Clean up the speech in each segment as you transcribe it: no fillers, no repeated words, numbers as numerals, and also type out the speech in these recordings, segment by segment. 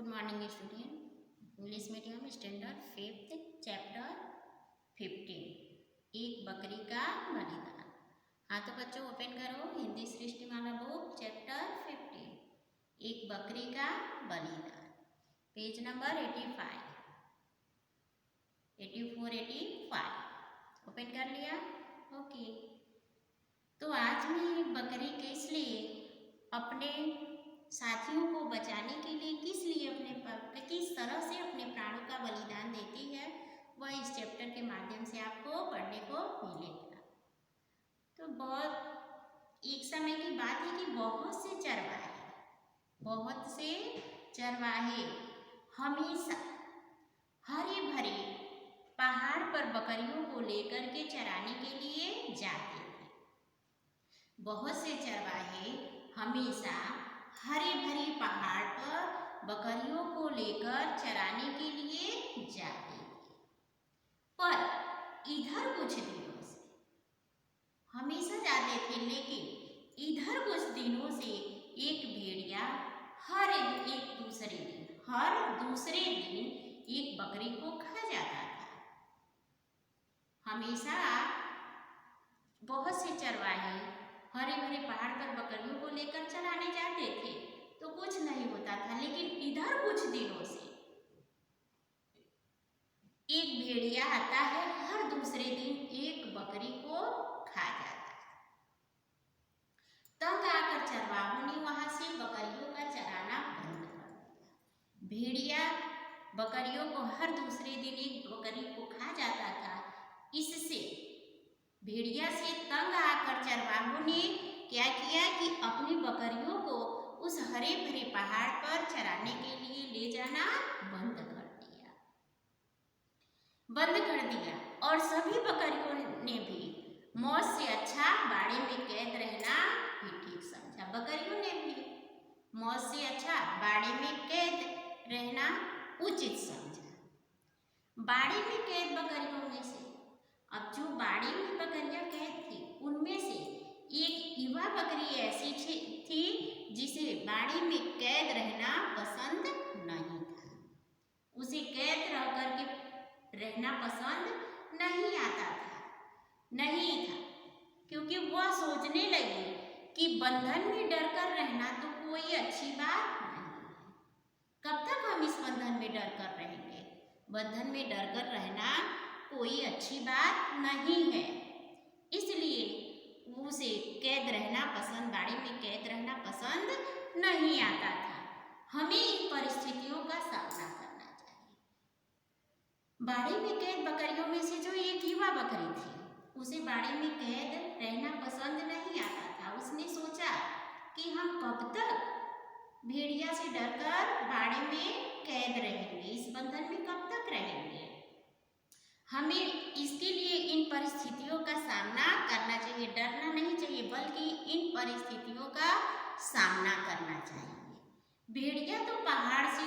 Good morning student, English medium standard 5th chapter 15 एक बकरी का बलिदान। हाँ तो बच्चों ओपन करो हिंदी सृष्टिमाला बुक चैप्टर 15 एक बकरी का बलिदान, पेज नंबर 85, 84, 85 ओपन कर लिया। ओके, तो आज मैं बकरी किस लिए अपने साथियों को बचाने के लिए किस तरह से अपने प्राणों का बलिदान देती है वह इस चैप्टर के माध्यम से आपको पढ़ने को मिलेगा। तो बहुत एक समय की बात है कि बहुत से चरवाहे हमेशा हरे भरे पहाड़ पर बकरियों को लेकर के चराने के लिए जाते थे। बहुत से चरवाहे हमेशा हरे भरे पहाड़ पर बकरियों को लेकर चराने के लिए जाते थे, पर इधर कुछ दिनों से हमेशा जाते थे, लेकिन इधर कुछ दिनों से एक भेड़िया हर दूसरे दिन एक बकरी को खा जाता था। हमेशा बहुत से चरवाहे हरे भरे पहाड़ पर बकरियों को लेकर चराने जाते थे तो कुछ नहीं होता था, लेकिन इधर कुछ दिनों से एक भेड़िया आता है, हर दूसरे दिन एक बकरी को खा जाता है। तंग आकर चरवाहों ने वहां से बकरियों का चराना बंद कर दिया। भेड़िया बकरियों को हर दूसरे दिन एक बकरी को खा जाता था। इससे भेड़िया से तंग आकर चरवाहों ने क्या किया कि अपनी बकरियों को उस हरे भरे पहाड़ पर चराने के लिए ले जाना बंद कर दिया और सभी बकरियों ने भी मौत से अच्छा बाड़े में कैद रहना ही ठीक समझा। बकरियों ने भी मौत से अच्छा बाड़े में कैद रहना उचित समझा। बाड़े में कैद बकरियों में से अब जो बाड़े में बकरियां कैद थी उनमें से एक युवा बकरी ऐसी थी जिसे बाड़े में कैद रहना पसंद नहीं था। उसे कैद रह करके रहना पसंद नहीं था, क्योंकि वह सोचने लगी कि बंधन में डरकर रहना तो कोई अच्छी बात नहीं है। कब तक हम इस बंधन में डरकर रहेंगे? बंधन में डरकर रहना कोई अच्छी बात नहीं है। इसलिए उसे बाड़े में कैद रहना पसंद नहीं आता था। हमें इन परिस्थितियों का सामना करना चाहिए। बाड़े में कैद बकरियों में से जो एक युवा बकरी थी उसे बाड़े में कैद रहना पसंद नहीं आता था। उसने सोचा कि हम कब तक भेड़िया से डरकर बाड़े में कैद रहेंगे, इस बंधन में कब तक रहेंगे। हमें इसके लिए इन परिस्थितियों का सामना करना चाहिए, डरना नहीं चाहिए, बल्कि इन परिस्थितियों का सामना करना चाहिए। भेड़िया तो पहाड़ से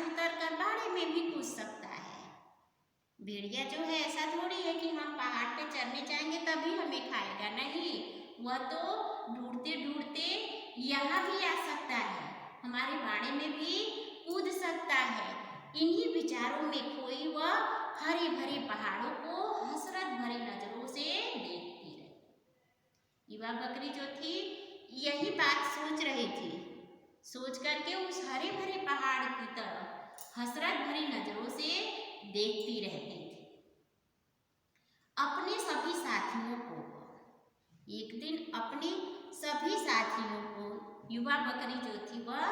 उतरकर बाड़े में भी कूद सकता है। भेड़िया जो है ऐसा थोड़ी है कि हम पहाड़ पे चढ़ने जाएंगे तभी हमें खाएगा, नहीं, वह तो ढूंढते यहाँ भी आ सकता है, हमारे बाड़े में भी कूद सकता है। इन्हीं विचारों में खोई वह हरे भरे पहाड़ों को हसरत भरी नजरों से देखती रही। युवा बकरी जो थी यही बात सोच रही थी, सोच करके उस हरे भरे पहाड़ की तरफ हसरत भरी नजरों से देखती रहती थी। एक दिन अपने सभी साथियों को युवा बकरी जो थी वह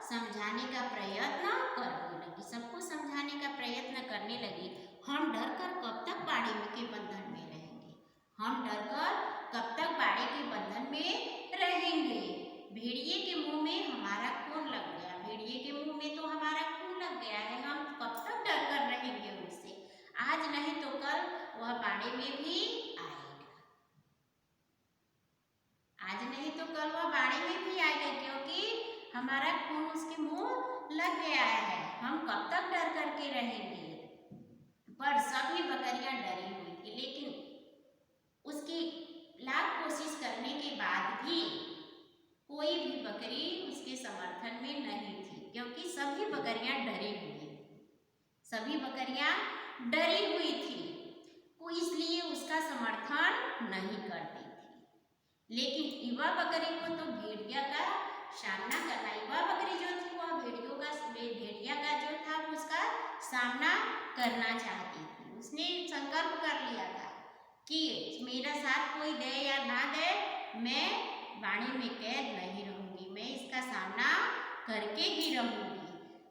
समझाने का प्रयत्न करने लगी, सबको समझाने का प्रयत्न करने लगी। हम डरकर कब तक बाड़े के बंधन में रहेंगे, हम डरकर कब तक बाड़े के बंधन में रहेंगे। भेड़िए के मुंह में हमारा खून लग गया, भेड़िए के मुंह में तो हमारा खून लग गया है, हम कब तक डरकर रहेंगे उससे। आज नहीं तो कल वह बाड़े में भी आएगा, आज नहीं तो कल वह बाड़े में भी आएगा, क्योंकि हमारा खून उसके मुंह लग गया है, हम कब तक डर करके रहेंगे। पर सभी बकरियां डरी हुई थी, लेकिन उसकी लाख कोशिश करने के बाद भी कोई भी बकरी उसके समर्थन नहीं करती थी। लेकिन युवा बकरी को तो भेड़िया का सामना करना, युवा बकरी जो थी वह भेड़िया का जो था उसका सामना करना चाहती थी। उसने संकल्प कर लिया था कि मेरा साथ कोई दे या ना दे, मैं वाणी में कैद नहीं रहूंगी, मैं इसका सामना करके ही रहूंगी।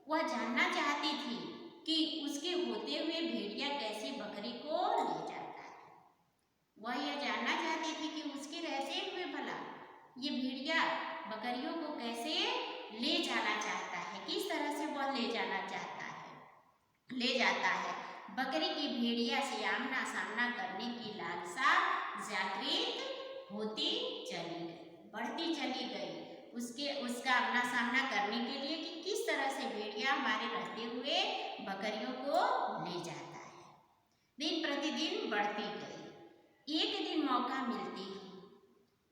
वह जानना चाहती थी कि उसके होते हुए भेड़िया कैसे बकरी को ले जाता है। वह यह जानना चाहती थी कि उसके रहते हुए भला ये भेड़िया बकरियों को कैसे ले जाना चाहता है, किस तरह से वह ले जाना चाहता है, ले जाता है। बकरी की भेड़िया से आमना सामना करने की लालसा जागृत होती चली गई, बढ़ती चली गई। उसका आमना सामना करने के लिए कि किस तरह से भेड़िया हमारे रहते हुए बकरियों को ले जाता है, दिन प्रतिदिन बढ़ती गई। एक दिन मौका मिलते ही,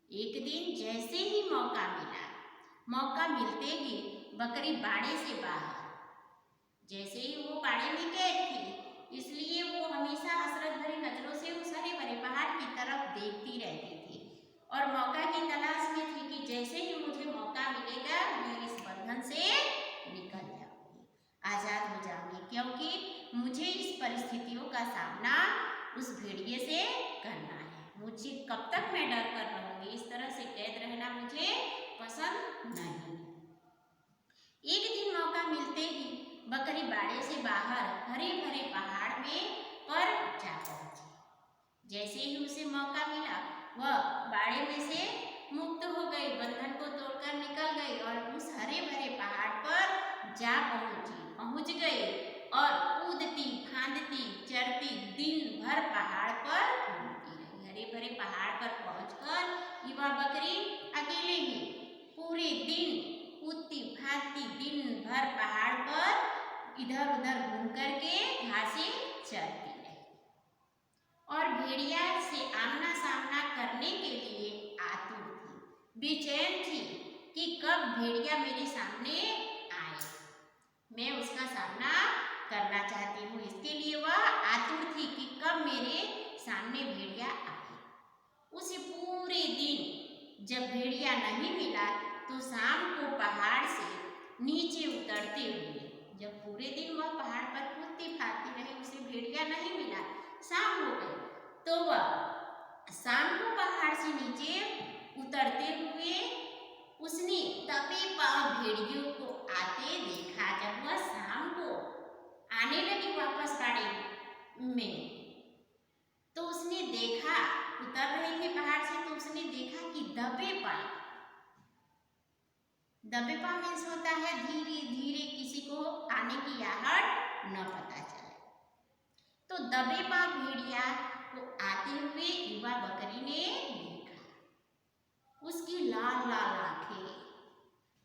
एक दिन जैसे ही मौका मिला, मौका मिलते ही बकरी बाड़े से बाहर, जैसे ही वो बाड़े में कैद थी इसलिए वो हमेशा हसरत भरी नजरों से उस हरे भरे पहाड़ की तरफ देखती रहती थी और मौका की तलाश में थी कि जैसे ही मुझे मौका मिलेगा मैं इस बंधन से निकल जाऊंगी, आजाद हो जाऊंगी, क्योंकि मुझे इस परिस्थितियों का सामना उस भेड़िए से करना है। मुझे कब तक मैं डर कर रहूंगी, इस तरह से कैद रहना मुझे पसंद नहीं। एक दिन मौका मिलते ही बकरी बाड़े से बाहर हरे भरे पहाड़ में पर जा पहुंची। जैसे ही उसे मौका मिला वह बाड़े में से मुक्त हो गई, बंधन को तोड़कर निकल गई और उस हरे भरे पहाड़ पर जा पहुंच गई और कूदती फांदती चढ़ती दिन भर पहाड़ पर घूमती रही। हरे भरे पहाड़ पर पहुंचकर युवा बकरी अकेले ही पूरे दिन कूदती फांदती दिन भर पहाड़ पर इधर उधर घूम करके घासें चरती रही और भेड़िया से आमना सामना करने के लिए आतुर थी, बेचैन थी कि कब भेड़िया मेरे सामने आए, मैं उसका सामना करना चाहती हूँ। इसके लिए वह आतुर थी कि कब मेरे सामने भेड़िया आए। उसे पूरे दिन जब भेड़िया नहीं मिला तो शाम को पहाड़ से नीचे उतरते हुए, जब पूरे दिन वह पहाड़ पर कूदती फांदती रही, उसे भेड़िया नहीं मिला, शाम हो गई, तो वह शाम को पहाड़ से नीचे उतरते हुए उसने तपे पांव भेड़ियों को आते देखा। जब वह शाम को आने लगी वापस बाड़े में तो उसने देखा, उतर रही थी पहाड़ से तो उसने देखा कि दबे पांव मीन्स होता है धीरे धीरे किसी को आने की आहट न पता चले। तो दबे पांव भेड़िया को आते हुए युवा बकरी ने देखा। उसकी लाल लाल आंखें,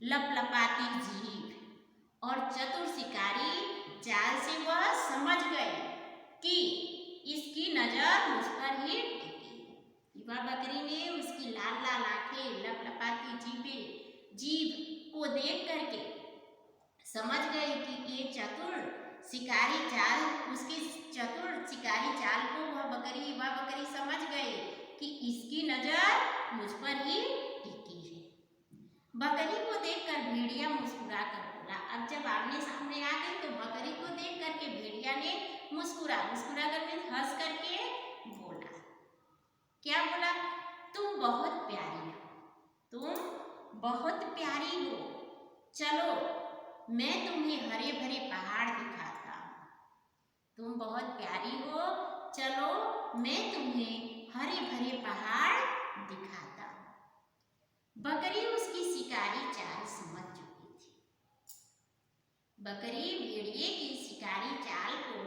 लपलपाती जीभ और चतुर शिकारी चाल से वह समझ गए कि इसकी नजर मुझ पर ही टिकी। युवा बकरी ने उसकी लाल लाल आंखें, लपलपाती जीभ को देख करके समझ गई कि ये चतुर शिकारी चाल, उसकी चतुर शिकारी चाल को युवा बकरी समझ गई कि इसकी नजर मुझ पर ही टिकी है। बकरी को देखकर भेड़िया मुस्कुरा कर बोला। अब जब आमने सामने आ गई तो बकरी को देख करके भेड़िया ने मुस्कुरा करके हंस करके बोला। क्या बोला? तुम बहुत प्यारी हो, तुम बहुत प्यारी हो, चलो मैं तुम्हें हरे भरे पहाड़ दिखाता हूँ। तुम बहुत प्यारी हो, चलो मैं तुम्हें हरे भरे पहाड़ दिखाता हूँ। बकरी उसकी शिकारी चाल समझ चुकी थी। बकरी भेड़िए की शिकारी चाल को,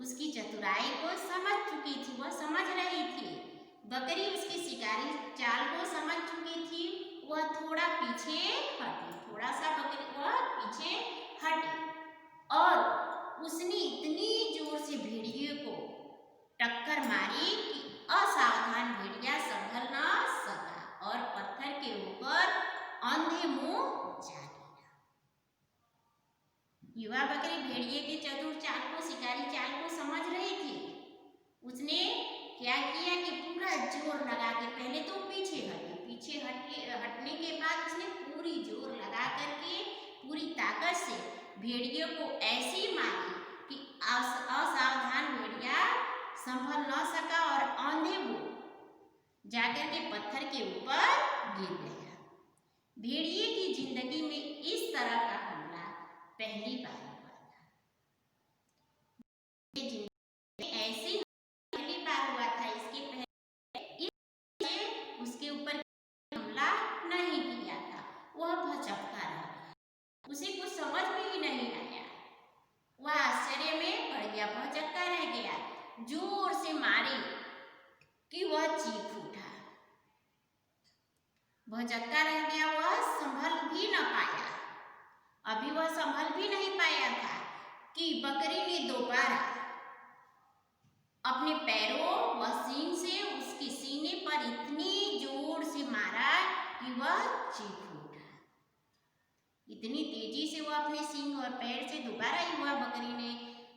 उसकी चतुराई को समझ चुकी थी, वह समझ रही थी। बकरी उसकी शिकारी चाल को समझ चुकी थी। वह थोड़ा पीछे हटी, थोड़ा सा बकरी वह पीछे हटी और उसने इतनी जोर से भेड़िए को टक्कर मारी कि असावधान भेड़िया संभल न सका और पत्थर के ऊपर अंधे मुंह जा गिरा। युवा बकरी भेड़िए के चतुर चाल को, शिकारी चाल को समझ रही थी। उसने क्या किया कि पूरा जोर लगा के, पहले तो पीछे हटने के बाद उसने पूरी जोर लगा करके पूरी ताकत से भेड़िए को ऐसी मारी कि असावधान भेड़िया संभल न सका और औंधे वो जाकर के पत्थर के ऊपर गिर गया। भेड़िए की जिंदगी में इस तरह का हमला पहली बार हुआ था। जिंदगी में ऐसी पहली बार हुआ था, इसके पहले उसके ऊपर हमला नहीं किया था। वह भटकता रहा, उसे कुछ समझ में ही नहीं आया। वह आश्चर्य में पड़ गया, भटकता रह गया। जोर से मारी कि वह चीख उठा, भटकता रह गया। वह संभल भी न पाया। अभी वह संभल भी नहीं पाया था कि बकरी ने दोबारा अपने पैरों व सींग से उसके सीने पर इतनी जोर से मारा कि वह चीख उठा। इतनी तेजी से वह अपने सींग और पैर से दोबारा ही वह बकरी ने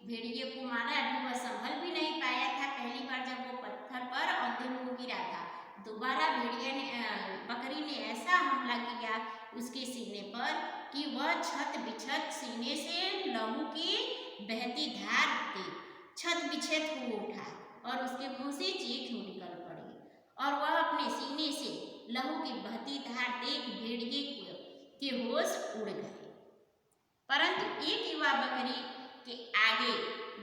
भेड़िए को मारा। अभी वह संभल भी नहीं पाया था। पहली बार जब वो पत्थर पर औंधे मुंह गिरा था, दोबारा बकरी ने ऐसा हमला किया उसके सीने पर कि वह छत बिछत सीने से लहू की बहती धार थी, छत बिछत हो उठा और उसके मुंह से चीख निकल पड़ी और वह अपने सीने से लहू की बहती धार देख भेड़िए के होश उड़ गए। परंतु एक युवा बकरी के आगे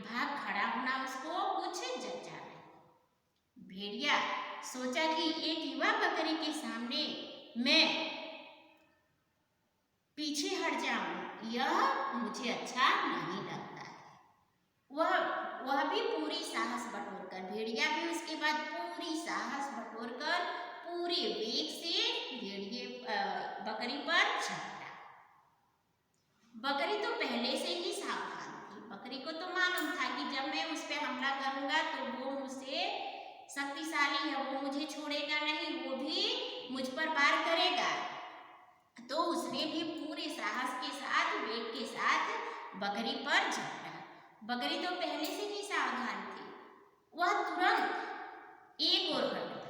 भाग खड़ा होना उसको कुछ जचा नहीं। भेड़िया सोचा कि एक युवा बकरी के सामने मैं पीछे हट जाऊं, यह मुझे अच्छा नहीं लगता है। वह भी पूरी साहस बटोरकर, भेड़िया भी उसके बाद पूरी साहस बटोरकर पूरे वेग से बकरी पर झपटा। बकरी तो पहले से ही सावधान थी। बकरी को तो मालूम था कि जब मैं उस पर हमला करूंगा तो वो मुझसे शक्तिशाली है, वो मुझे छोड़ेगा नहीं, वो भी मुझ पर वार करेगा। तो उसने भी पूरे साहस के साथ, वेग के साथ बकरी पर झपटा। बकरी तो पहले से ही सावधान थी। वह तुरंत एक ओर हट गई।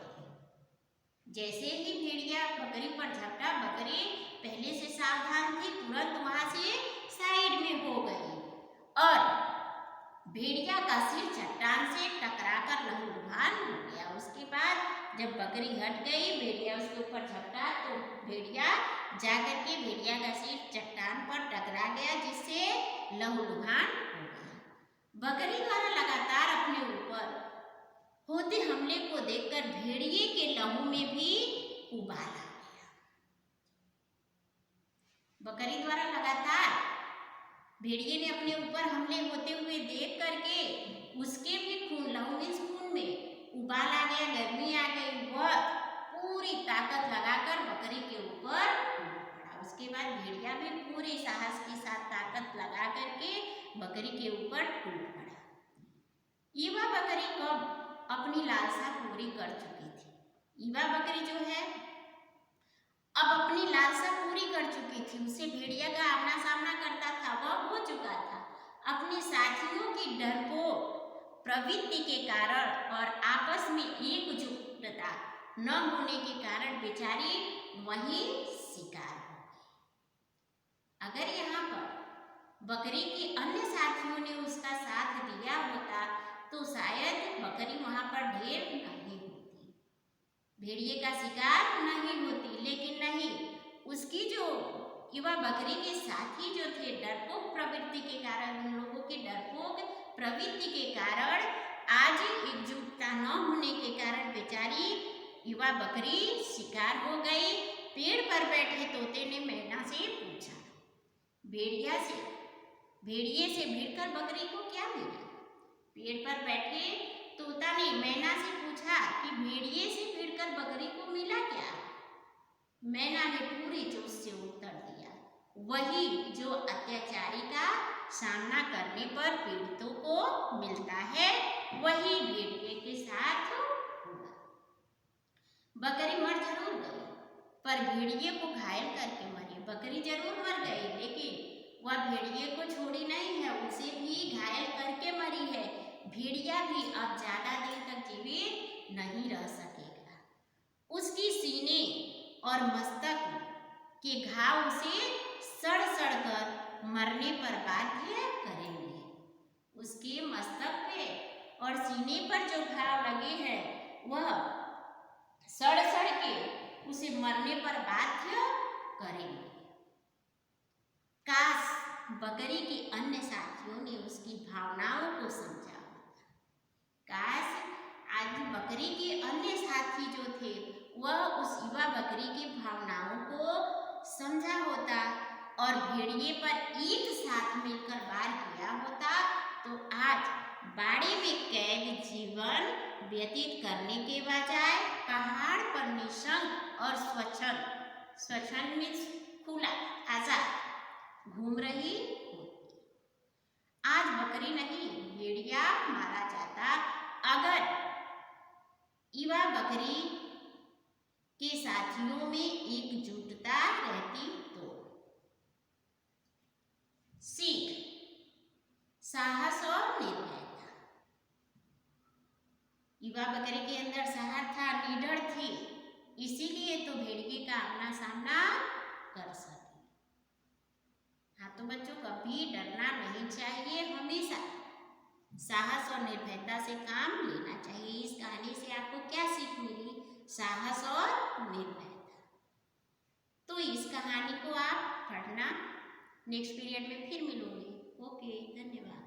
जैसे ही भेड़िया बकरी पर झपटा, बकरी पहले से सावधान थी, तुरंत वहां से साइड में हो गई और भेड़िया का सिर चट्टान से टकराकर लहूलुहान हो गया। उसके बाद जब बकरी हट गई, भेड़िया उसके ऊपर झपटा तो भेड़िया जाकर के भेड़िया का सिर चट्टान पर टकरा गया, जिससे लहूलुहान हो गया। बकरी द्वारा लगातार अपने ऊपर होते हमले को देखकर भेड़िए के लहू में भी उबाल आ गया। बकरी द्वारा लगातार भेड़िए ने अपने ऊपर हमले होते हुए देख करके उसके भी खून, लहू मीन्स खून में उबाल आ गया, गर्मी आ गई। वह पूरी ताकत लगाकर बकरी के ऊपर टूट पड़ा। उसके बाद भेड़िया भी पूरे साहस के साथ ताकत लगा करके बकरी के ऊपर टूट पड़ा। युवा बकरी कब अपनी लालसा पूरी कर चुकी थी। युवा बकरी जो है अब अपनी लालसा पूरी कर चुकी थी। उसे भेड़िया का आमना सामना करता था, वह हो चुका था। अपने साथियों की डरपोक प्रवृत्ति के कारण और आपस में एकजुटता न होने के कारण बेचारी वहीं शिकार हो गई। अगर यहाँ पर बकरी के अन्य साथियों ने उसका साथ दिया होता तो शायद बकरी वहां पर ढेर नहीं होती, भेड़िए का शिकार नहीं होती। लेकिन नहीं, उसकी जो युवा बकरी के साथी जो थे, डरपोक प्रवृत्ति के कारण, उन लोगों की डरपोक प्रवृत्ति के कारण, आज एकजुटता न होने के कारण बेचारी युवा बकरी शिकार हो गई। पेड़ पर बैठे तोते ने मैना से पूछा, भेड़िए से भिड़कर बकरी को क्या मिला। पेड़ पर बैठे तोता ने मैना से पूछा कि भेड़िए से भिड़कर बकरी को मिला क्या। मैना ने पूरे जोश से उत्तर दिया, वही जो अत्याचारी का सामना करने पर पीड़ितों को मिलता है, वही भेड़िए के साथ हुआ। बकरी मर जरूर गई, पर भेड़िए को घायल करके मरी। बकरी जरूर मर गई, लेकिन वह भेड़िए को छोड़ी नहीं है, उसे भी घायल करके मरी है। भेड़िया भी अब ज्यादा दिन तक जीवित नहीं रह सकेगा। उसकी सीने और मस्तक के घाव उसे सड़ सड़ कर मरने पर बाध्य करेंगे। उसके मस्तक पे और सीने पर जो घाव लगे हैं वह सड़ सड़ के उसे मरने पर बाध्य करेंगे। काश बकरी के अन्य साथियों ने उसकी भावनाओं को समझा होता। काश आज बकरी के अन्य साथी जो थे वह उस युवा बकरी की भावनाओं को समझा होता और भेड़िए पर एक साथ मिलकर वार किया होता तो आज बाड़े में कैद जीवन व्यतीत करने के बजाय पहाड़ पर निशंक और स्वच्छंद में खुला आजाद घूम रही होती। आज बकरी नहीं भेड़िया मारा जाता अगर युवा बकरी के साथियों में एकजुटता रहती तो। सीख साहस और निर्भयता। युवा बकरी के अंदर साहस था, निडर थी, इसीलिए तो भेड़िए का अपना सामना कर सके। हाँ तो बच्चों कभी डरना नहीं चाहिए, हमेशा साहस और निर्भयता से काम लेना चाहिए। इस कहानी से आपको क्या सीख मिली? साहस और निर्भयता। तो इस कहानी को आप पढ़ना। नेक्स्ट पीरियड में फिर मिलूंगी। ओके, धन्यवाद।